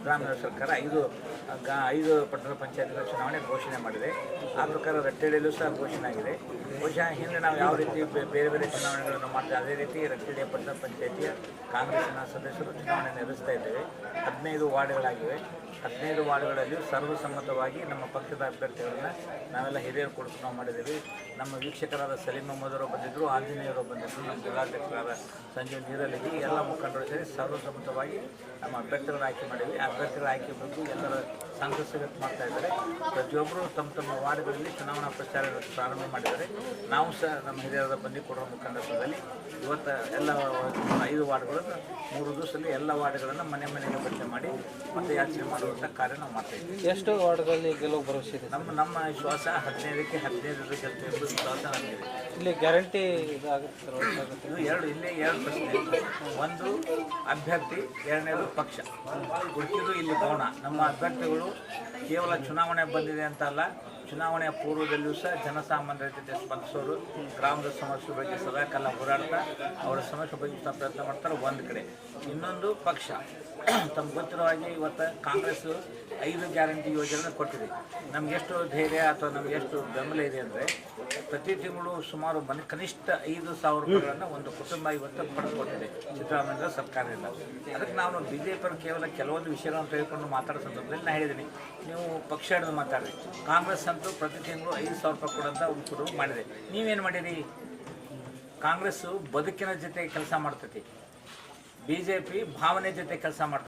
ಸಿದ್ದರಾಮಯ್ಯ ಸರ್ಕಾರ 5 ಪಟ್ಟಣ ಪಂಚಾಯತ್ಗಳ ಚುನಾವಣೆ ಘೋಷಣೆ ಮಾಡಿದೆ. ಆ ಪ್ರಕಾರ ರಟ್ಟೆಡೆಯಲ್ಲೂ ಸಹ ಘೋಷಣೆ ಆಗಿದೆ. ಬಹುಶಃ ಹಿಂದೆ ನಾವು ಯಾವ ರೀತಿ ಬೇರೆ ಬೇರೆ ಚುನಾವಣೆಗಳನ್ನು ಮಾಡ್ತೀವಿ ಅದೇ ರೀತಿ ರಟ್ಟೆಡೆಯ ಪಟ್ಟಣ ಪಂಚಾಯತಿಯ ಕಾಂಗ್ರೆಸ್ಸಿನ ಸದಸ್ಯರು ಚುನಾವಣೆ ನಡೆಸ್ತಾ ಇದ್ದೇವೆ. 15 ವಾರ್ಡ್ಗಳಾಗಿವೆ. 15 ವಾರ್ಡ್ಗಳಲ್ಲಿ ಸರ್ವಸಮ್ಮತವಾಗಿ ನಮ್ಮ ಪಕ್ಷದ ಅಭ್ಯರ್ಥಿಗಳನ್ನು ನಾವೆಲ್ಲ ಹಿರಿಯರು ಕೊಟ್ಟು ನಾವು ಮಾಡಿದ್ದೀವಿ. ನಮ್ಮ ವೀಕ್ಷಕರಾದ ಸಲೀಂ ಅಹಮದ್ ಅವರು ಬಂದಿದ್ದರು, ಆಂಜನೇಯರು ಬಂದಿದ್ದರು, ನಮ್ಮ ಜಿಲ್ಲಾಧ್ಯಕ್ಷರಾದ ಸಂಜೀವ್ ನೀರಲಿಗಿ ಎಲ್ಲ ಮುಖಂಡರು ಸೇರಿ ಸರ್ವಸಮ್ಮತವಾಗಿ ನಮ್ಮ ಅಭ್ಯರ್ಥಿಗಳ ಆಯ್ಕೆ ಮಾಡಿದ್ವಿ. ಅಭ್ಯರ್ಥಿಗಳ ಆಯ್ಕೆ ಬಗ್ಗೆ ಎಲ್ಲರ ಸಂತಸ ಮಾಡ್ತಾ ಇದ್ದಾರೆ. ಪ್ರತಿಯೊಬ್ಬರು ತಮ್ಮ ತಮ್ಮ ವಾರ್ಡ್ಗಳಲ್ಲಿ ಚುನಾವಣಾ ಪ್ರಚಾರ ಪ್ರಾರಂಭ ಮಾಡಿದ್ದಾರೆ. ನಾವು ಸಹ ನಮ್ಮ ಹಿರಿಯರ ಬಂದು ಕೊಡುವ ಮುಖಂಡತ್ವದಲ್ಲಿ ಇವತ್ತು ಎಲ್ಲ 5 ವಾರ್ಡ್ಗಳನ್ನು 3 ದಿವಸದಲ್ಲಿ ಎಲ್ಲ ವಾರ್ಡ್ಗಳನ್ನು ಮನೆ ಮನೆಗೆ ಭೇಟಿ ಮಾಡಿ ಮತಯಾಚನೆ ಮಾಡುವಂಥ ಕಾರ್ಯ ನಾವು ಮಾಡ್ತಾ ಇದ್ದೀವಿ. ಎಷ್ಟು ವಾರ್ಡ್ಗಳಲ್ಲಿ ಗೆಲುವು ಭರವಸೆ ಇದೆ? ನಮ್ಮ ವಿಶ್ವಾಸ 15ಕ್ಕೆ 15 ಗೆಲ್ತೇವೆ ಎಂಬ ವಿಶ್ವಾಸ ನಮಗಿದೆ. ಇಲ್ಲಿ ಗ್ಯಾರಂಟಿ ಇದಾಗುತ್ತೆ. ಇಲ್ಲೇ 2 ಪ್ರಶ್ನೆ. ಒಂದು ಅಭ್ಯರ್ಥಿ, ಎರಡನೇದು ಪಕ್ಷ. ಉಳಿದಿದ್ದು ಇಲ್ಲಿ ಗೌಣ. ನಮ್ಮ ಅಭ್ಯರ್ಥಿಗಳು ಕೇವಲ ಚುನಾವಣೆ ಬಂದಿದೆ ಅಂತ ಅಲ್ಲ, ಚುನಾವಣೆಯ ಪೂರ್ವದಲ್ಲಿಯೂ ಸಹ ಜನಸಾಮಾನ್ಯರ ಜೊತೆ ಸ್ಪಂದಿಸೋರು, ಗ್ರಾಮದ ಸಮಸ್ಯೆ ಬಗ್ಗೆ ಸದಾಕಾಲ ಹೋರಾಡ್ತಾ ಅವರ ಸಮಸ್ಯೆ ಬಗ್ಗೆ ಪ್ರಯತ್ನ ಮಾಡ್ತಾರೆ ಒಂದು ಕಡೆ. ಇನ್ನೊಂದು ಪಕ್ಷ. ತಮ್ಗೆ ಗೊತ್ತಿರೋ ಹಾಗೆ ಇವತ್ತು ಕಾಂಗ್ರೆಸ್ 5 ಗ್ಯಾರಂಟಿ ಯೋಜನೆ ಕೊಟ್ಟಿದೆ. ನಮಗೆಷ್ಟು ಧೈರ್ಯ ಅಥವಾ ನಮಗೆಷ್ಟು ಬೆಂಬಲ ಇದೆ ಅಂದರೆ ಪ್ರತಿ ತಿಂಗಳು ಸುಮಾರು ಕನಿಷ್ಠ 5,000 ರೂಪಾಯಿಗಳನ್ನು ಒಂದು ಕುಟುಂಬ ಇವತ್ತು ಪಡೆದುಕೊಂಡಿದೆ ಸಿದ್ದರಾಮಯ್ಯ ಸರ್ಕಾರದಿಂದ. ಅದಕ್ಕೆ ನಾವು BJP ಕೇವಲ ಕೆಲವೊಂದು ವಿಷಯಗಳನ್ನು ತೆಗೆದುಕೊಂಡು ಮಾತಾಡೋ ಸಂದರ್ಭದಲ್ಲಿ ನಾನು ಹೇಳಿದ್ದೀನಿ, ನೀವು ಪಕ್ಷ ಹಿಡಿದು ಮಾತಾಡಿ. ಕಾಂಗ್ರೆಸ್ ಅಂತೂ ಪ್ರತಿ ತಿಂಗಳು 5,000 ರೂಪಾಯಿ ಕೊಡೋಂಥ ಒಂದು ಶುರು ಮಾಡಿದೆ. ನೀವೇನು ಮಾಡಿರಿ? ಕಾಂಗ್ರೆಸ್ಸು ಬದುಕಿನ ಜೊತೆ ಕೆಲಸ ಮಾಡ್ತೈತಿ, BJP ಭಾವನೆ ಜೊತೆ ಕೆಲಸ ಮಾಡ್ತೈತಿ.